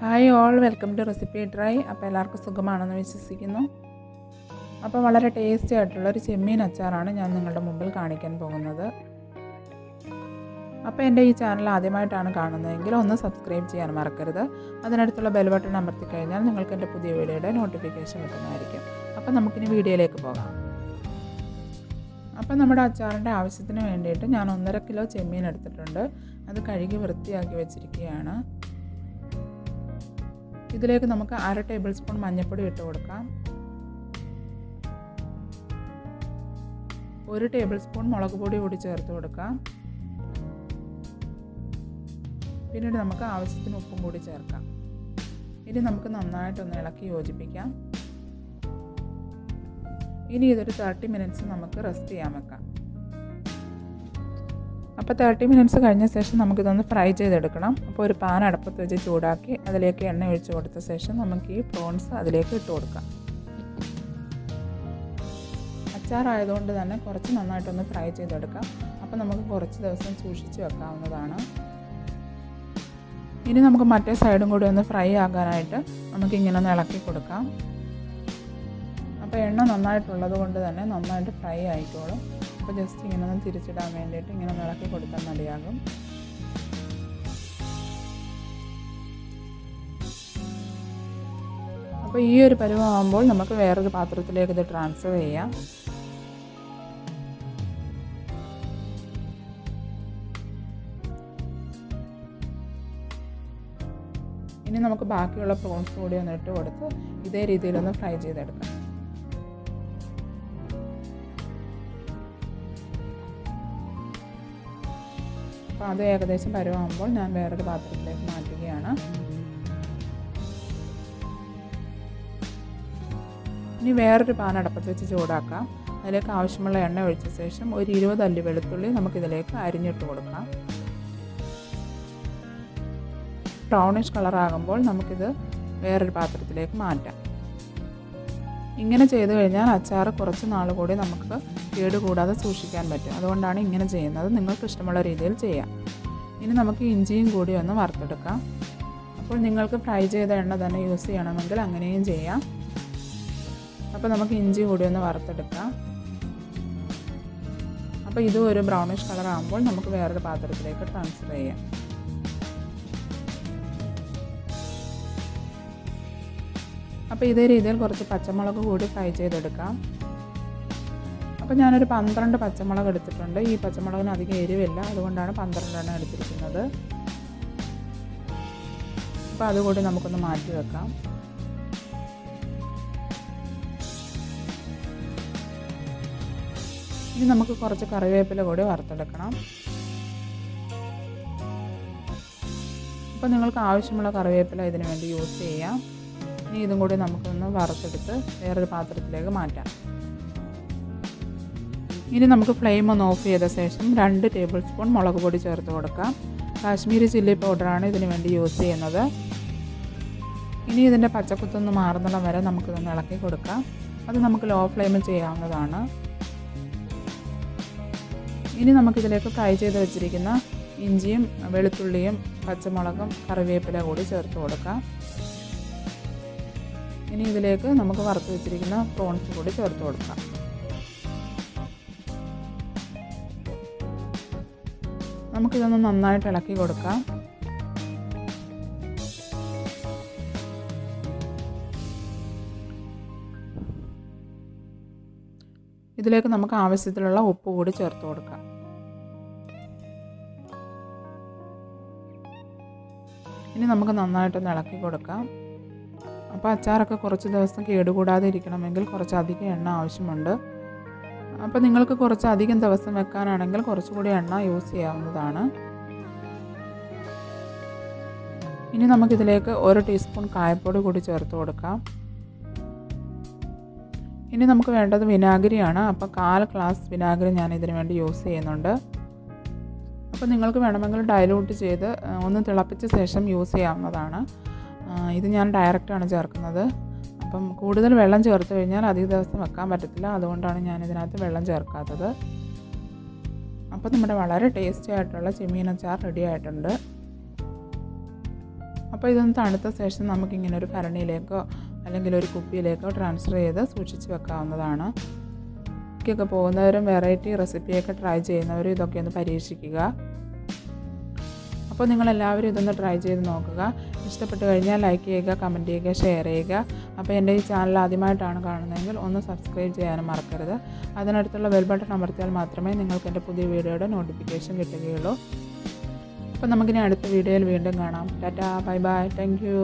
Hi all, welcome to recipe try. അപ്പോൾ എല്ലാവർക്കും സുഖമാണെന്ന് വിശ്വസിക്കുന്നു. അപ്പോൾ വളരെ ടേസ്റ്റി ആയിട്ടുള്ള ഒരു ചെമ്മീൻ അച്ചാറാണ് ഞാൻ നിങ്ങളുടെ മുമ്പിൽ കാണിക്കാൻ പോകുന്നത്. അപ്പോൾ എൻ്റെ ഈ ചാനൽ ആദ്യമായിട്ടാണ് കാണുന്നതെങ്കിൽ ഒന്ന് സബ്സ്ക്രൈബ് ചെയ്യാൻ മറക്കരുത്. അതിനടുത്തുള്ള ബെൽ ബട്ടൺ അമർത്തി കഴിഞ്ഞാൽ നിങ്ങൾക്ക് എൻ്റെ പുതിയ വീഡിയോയുടെ നോട്ടിഫിക്കേഷൻ കിട്ടുന്നതായിരിക്കും. അപ്പോൾ നമുക്കിനി വീഡിയോയിലേക്ക് പോകാം. അപ്പോൾ നമ്മുടെ അച്ചാറിൻ്റെ ആവശ്യത്തിന് വേണ്ടിയിട്ട് ഞാൻ 1.5 കിലോ ചെമ്മീൻ എടുത്തിട്ടുണ്ട്. അത് കഴുകി വൃത്തിയാക്കി വെച്ചിരിക്കുകയാണ്. ഇതിലേക്ക് നമുക്ക് 1/2 ടേബിൾ സ്പൂൺ മഞ്ഞൾപ്പൊടി ഇട്ട് കൊടുക്കാം. 1 ടേബിൾ സ്പൂൺ മുളക് പൊടി കൂടി ചേർത്ത് കൊടുക്കാം. പിന്നീട് നമുക്ക് ആവശ്യത്തിന് ഉപ്പും കൂടി ചേർക്കാം. ഇനി നമുക്ക് നന്നായിട്ടൊന്ന് ഇളക്കി യോജിപ്പിക്കാം. ഇനി ഇതൊരു 30 മിനിറ്റ്സ് നമുക്ക് റെസ്റ്റ് ചെയ്യാൻ വെക്കാം. അപ്പോൾ 30 മിനിറ്റ്സ് കഴിഞ്ഞ ശേഷം നമുക്കിതൊന്ന് ഫ്രൈ ചെയ്തെടുക്കണം. അപ്പോൾ ഒരു പാൻ അടുപ്പത്ത് വെച്ച് ചൂടാക്കി അതിലേക്ക് എണ്ണ ഒഴിച്ച് കൊടുത്ത ശേഷം നമുക്ക് ഈ പ്രോൺസ് അതിലേക്ക് ഇട്ട് കൊടുക്കാം. അച്ചാറായതുകൊണ്ട് തന്നെ കുറച്ച് നന്നായിട്ടൊന്ന് ഫ്രൈ ചെയ്തെടുക്കാം. അപ്പോൾ നമുക്ക് കുറച്ച് ദിവസം സൂക്ഷിച്ച് വെക്കാവുന്നതാണ്. ഇനി നമുക്ക് മറ്റേ സൈഡും കൂടി ഒന്ന് ഫ്രൈ ആകാനായിട്ട് നമുക്കിങ്ങനെ ഒന്ന് ഇളക്കി കൊടുക്കാം. അപ്പോൾ എണ്ണ നന്നായിട്ടുള്ളത് കൊണ്ട് തന്നെ നന്നായിട്ട് ഫ്രൈ ആയിക്കോളും. അപ്പോൾ ജസ്റ്റ് ഇങ്ങനെ ഒന്ന് തിരിച്ചിടാൻ വേണ്ടിയിട്ട് ഇങ്ങനെ ഇളക്കി കൊടുത്താൽ മതിയാകും. അപ്പോൾ ഈ ഒരു പരുവമാകുമ്പോൾ നമുക്ക് വേറൊരു പാത്രത്തിലേക്ക് ഇത് ട്രാൻസ്ഫർ ചെയ്യാം. ഇനി നമുക്ക് ബാക്കിയുള്ള പ്രോൺസ് കൂടി ഒന്ന് ഇട്ട് കൊടുത്ത് ഇതേ രീതിയിലൊന്ന് ഫ്രൈ ചെയ്തെടുക്കാം. അപ്പോൾ അത് ഏകദേശം പരുവാകുമ്പോൾ ഞാൻ വേറൊരു പാത്രത്തിലേക്ക് മാറ്റുകയാണ്. ഇനി വേറൊരു പാൻ അടുപ്പത്ത് വെച്ച് ചൂടാക്കാം. അതിലേക്ക് ആവശ്യമുള്ള എണ്ണ ഒഴിച്ച ശേഷം ഒരു 20 അല്ലി വെളുത്തുള്ളി നമുക്കിതിലേക്ക് അരിഞ്ഞിട്ട് കൊടുക്കാം. ബ്രൗണിഷ് കളറാകുമ്പോൾ നമുക്കിത് വേറൊരു പാത്രത്തിലേക്ക് മാറ്റാം. ഇങ്ങനെ ചെയ്ത് കഴിഞ്ഞാൽ അച്ചാർ കുറച്ച് നാൾ കൂടി നമുക്ക് കേടുകൂടാതെ സൂക്ഷിക്കാൻ പറ്റും. അതുകൊണ്ടാണ് ഇങ്ങനെ ചെയ്യുന്നത്. നിങ്ങൾക്ക് ഇഷ്ടമുള്ള രീതിയിൽ ചെയ്യാം. ഇനി നമുക്ക് ഇഞ്ചിയും കൂടി ഒന്ന് വറുത്തെടുക്കാം. അപ്പോൾ നിങ്ങൾക്ക് ഫ്രൈ ചെയ്ത എണ്ണ തന്നെ യൂസ് ചെയ്യണമെങ്കിൽ അങ്ങനെയും ചെയ്യാം. അപ്പോൾ നമുക്ക് ഇഞ്ചി കൂടി ഒന്ന് വറുത്തെടുക്കാം. അപ്പോൾ ഇതും ഒരു ബ്രൗണിഷ് കളർ ആകുമ്പോൾ നമുക്ക് വേറൊരു പാത്രത്തിലേക്ക് ട്രാൻസ്ഫർ ചെയ്യാം. അപ്പോൾ ഇതേ രീതിയിൽ കുറച്ച് പച്ചമുളക് കൂടി ഫ്രൈ ചെയ്തെടുക്കാം. അപ്പോൾ ഞാനൊരു 12 പച്ചമുളക് എടുത്തിട്ടുണ്ട്. ഈ പച്ചമുളകിന് അധികം എരിവില്ല, അതുകൊണ്ടാണ് 12 എണ്ണം എടുത്തിരിക്കുന്നത്. അപ്പോൾ അതുകൂടി നമുക്കൊന്ന് മാറ്റി വെക്കാം. ഇനി നമുക്ക് കുറച്ച് കറിവേപ്പില കൂടി വറുത്തെടുക്കണം. അപ്പോൾ നിങ്ങൾക്ക് ആവശ്യമുള്ള കറിവേപ്പില ഇതിനു വേണ്ടി യൂസ് ചെയ്യാം. ഇനി ഇതും കൂടി നമുക്കൊന്ന് വറുത്തെടുത്ത് വേറൊരു പാത്രത്തിലേക്ക് മാറ്റാം. ഇനി നമുക്ക് ഫ്ലെയിം ഒന്ന് ഓഫ് ചെയ്ത ശേഷം 2 ടേബിൾ സ്പൂൺ മുളക് പൊടി ചേർത്ത് കൊടുക്കാം. കാശ്മീരി ചില്ലി പൗഡറാണ് ഇതിനു വേണ്ടി യൂസ് ചെയ്യുന്നത്. ഇനി ഇതിൻ്റെ പച്ചക്കുത്തൊന്ന് മാറുന്നിടം വരെ നമുക്കിതൊന്ന് ഇളക്കി കൊടുക്കാം. അത് നമുക്ക് ലോ ഫ്ലെയിമിൽ ചെയ്യാവുന്നതാണ്. ഇനി നമുക്കിതിലേക്ക് ഫ്രൈ ചെയ്ത് വെച്ചിരിക്കുന്ന ഇഞ്ചിയും വെളുത്തുള്ളിയും പച്ചമുളകും കറിവേപ്പില കൂടി ചേർത്ത് കൊടുക്കാം. ഇനി ഇതിലേക്ക് നമുക്ക് വറുത്ത് വെച്ചിരിക്കുന്ന പ്രോൺസ് കൂടി ചേർത്ത് കൊടുക്കാം. നമുക്കിതൊന്ന് നന്നായിട്ട് ഇളക്കി കൊടുക്കാം. ഇതിലേക്ക് നമുക്ക് ആവശ്യത്തിലുള്ള ഉപ്പ് കൂടി ചേർത്ത് കൊടുക്കാം. ഇനി നമുക്ക് നന്നായിട്ടൊന്ന് ഇളക്കി കൊടുക്കാം. അപ്പോൾ അച്ചാറൊക്കെ കുറച്ച് ദിവസം കേടുകൂടാതെ ഇരിക്കണമെങ്കിൽ കുറച്ചധികം എണ്ണ ആവശ്യമുണ്ട്. അപ്പോൾ നിങ്ങൾക്ക് കുറച്ചധികം ദിവസം വെക്കാനാണെങ്കിൽ കുറച്ചുകൂടി എണ്ണ യൂസ് ചെയ്യാവുന്നതാണ്. ഇനി നമുക്കിതിലേക്ക് 1 ടീസ്പൂൺ കായപ്പൊടി കൂടി ചേർത്ത് കൊടുക്കാം. ഇനി നമുക്ക് വേണ്ടത് വിനാഗിരിയാണ്. അപ്പോൾ 1/4 ഗ്ലാസ് വിനാഗിരി ഞാൻ ഇതിനു വേണ്ടി യൂസ് ചെയ്യുന്നുണ്ട്. അപ്പോൾ നിങ്ങൾക്ക് വേണമെങ്കിൽ ഡൈലൂട്ട് ചെയ്ത് ഒന്ന് തിളപ്പിച്ച ശേഷം യൂസ് ചെയ്യാവുന്നതാണ്. ഇത് ഞാൻ ഡയറക്റ്റാണ് ചേർക്കുന്നത്. അപ്പം കൂടുതൽ വെള്ളം ചേർത്ത് കഴിഞ്ഞാൽ അധിക ദിവസം വെക്കാൻ പറ്റത്തില്ല. അതുകൊണ്ടാണ് ഞാൻ ഇതിനകത്ത് വെള്ളം ചേർക്കാത്തത്. അപ്പോൾ നമ്മുടെ വളരെ ടേസ്റ്റി ആയിട്ടുള്ള ചെമ്മീൻ അച്ചാർ റെഡി ആയിട്ടുണ്ട്. അപ്പോൾ ഇതൊന്ന് തണുത്ത ശേഷം നമുക്കിങ്ങനെ ഒരു ഭരണിയിലേക്കോ അല്ലെങ്കിൽ ഒരു കുപ്പിയിലേക്കോ ട്രാൻസ്ഫർ ചെയ്ത് സൂക്ഷിച്ച് വെക്കാവുന്നതാണ്. ഒക്കെ പോകുന്നവരും വെറൈറ്റി റെസിപ്പിയൊക്കെ ട്രൈ ചെയ്യുന്നവരും ഇതൊക്കെ ഒന്ന് പരീക്ഷിക്കുക. അപ്പോൾ നിങ്ങളെല്ലാവരും ഇതൊന്ന് ട്രൈ ചെയ്ത് നോക്കുക. ഇഷ്ടപ്പെട്ട് കഴിഞ്ഞാൽ ലൈക്ക് ചെയ്യുക, കമൻറ്റ് ചെയ്യുക, ഷെയർ ചെയ്യുക. അപ്പോൾ എൻ്റെ ഈ ചാനൽ ആദ്യമായിട്ടാണ് കാണുന്നതെങ്കിൽ ഒന്ന് സബ്സ്ക്രൈബ് ചെയ്യാനും മറക്കരുത്. അതിനടുത്തുള്ള ബെൽ ബട്ടൺ അമർത്തിയാൽ മാത്രമേ നിങ്ങൾക്ക് എൻ്റെ പുതിയ വീഡിയോയുടെ നോട്ടിഫിക്കേഷൻ കിട്ടുകയുള്ളൂ. അപ്പോൾ നമുക്കിനി അടുത്ത വീഡിയോയിൽ വീണ്ടും കാണാം. Tata, bye bye, thank you.